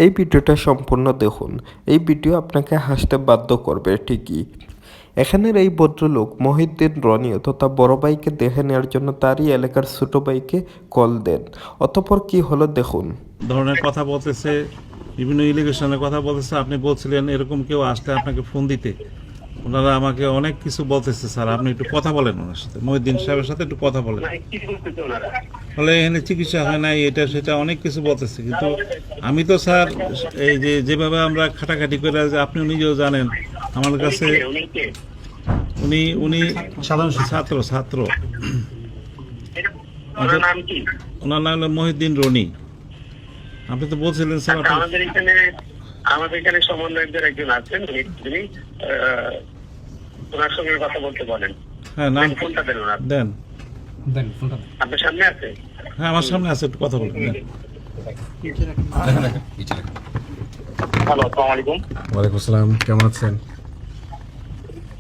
এই ভিডিওটা সম্পূর্ণ দেখুন। এই ভিডিও আপনাকে হাসতে বাধ্য করবে ঠিকই। এখানের এই ভদ্রলোক মহিউদ্দিন রনি তথা বড় ভাইকে দেখে নেওয়ার জন্য তারই এলাকার ছোট ভাইকে কল দেন। অতঃপর কি হলো দেখুন। ধরনের কথা বলতেছে, বিভিন্ন ইলিগেশনের কথা বলতেছে। আপনি বলছিলেন এরকম কেউ আসলে আপনাকে ফোন দিতে। ওনারা আমাকে অনেক কিছু বলতেছে। স্যার আপনি একটু কথা বলেন ওনার সাথে, মহিউদ্দিন সাহেবের সাথে একটু কথা বলেন। ফলে এখানে চিকিৎসা হয় নাই, এটা সেটা অনেক কিছু বলতেছে। কিন্তু আমি তো স্যার এই যে যেভাবে আমরা খাটাখাটি করে, আপনি নিজেও জানেন আমার কাছে উনি উনি সাধারণ ছাত্র ওনার নাম কি? ওনার নাম হলো মহিউদ্দিন রনি। আপনি তো বলছিলেন স্যার আচ্ছা, আমাদের এখানে সমন্বয়কদের একজন আছেন, যিনি ওনার সঙ্গে কথা বলতে বলেন। হ্যাঁ, নাম ফোনটা দেন ওনার। দেন। আপনার সামনে আছে? হ্যাঁ, আমার সামনে আছে, একটু কথা বলবেন। হ্যালো, আসসালামু আলাইকুম। ওয়ালাইকুম আসসালাম, কেমন আছেন?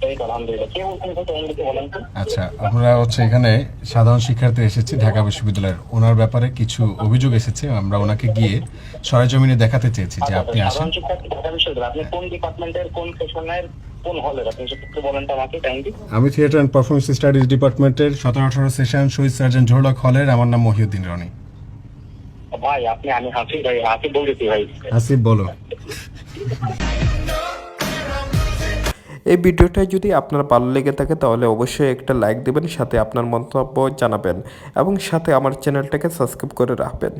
এই তো আলহামদুলিল্লাহ। কে বলছেন তো আমাকে বলেন তো? আচ্ছা, আমরা এখানে সাধারণ শিক্ষার্থী এসেছি ঢাকা বিশ্ববিদ্যালয়ের। ওনার ব্যাপারে কিছু অভিযোগ এসেছে, আমরা ওনাকে গিয়ে সরেজমিনে দেখাতে চেয়েছি যে আপনি আসেন। সাধারণ শিক্ষার্থী ঢাকা বিশ্ববিদ্যালয়। আপনি কোন ডিপার্টমেন্টের, কোন সেশনের, কোন হলের? আপনি একটু বলেন তো আমাকে কাইন্ডলি। আমি থিয়েটার অ্যান্ড পারফরমেন্স স্টাডিজ ডিপার্টমেন্টের 17-18 সেশন শহীদ সার্জন জোহরলাক হলের। আমার নাম মহিউদ্দিন রনি। ভাই আমি হাসিব ভাই, হাসিব বলতেছি ভাই। আসিফ, বলো। এই ভিডিওটা যদি আপনার ভালো লেগে থাকে তাহলে অবশ্যই একটা লাইক দেবেন, সাথে আপনার মন্তব্য জানাবেন এবং সাথে আমার চ্যানেলটাকে সাবস্ক্রাইব করে রাখবেন।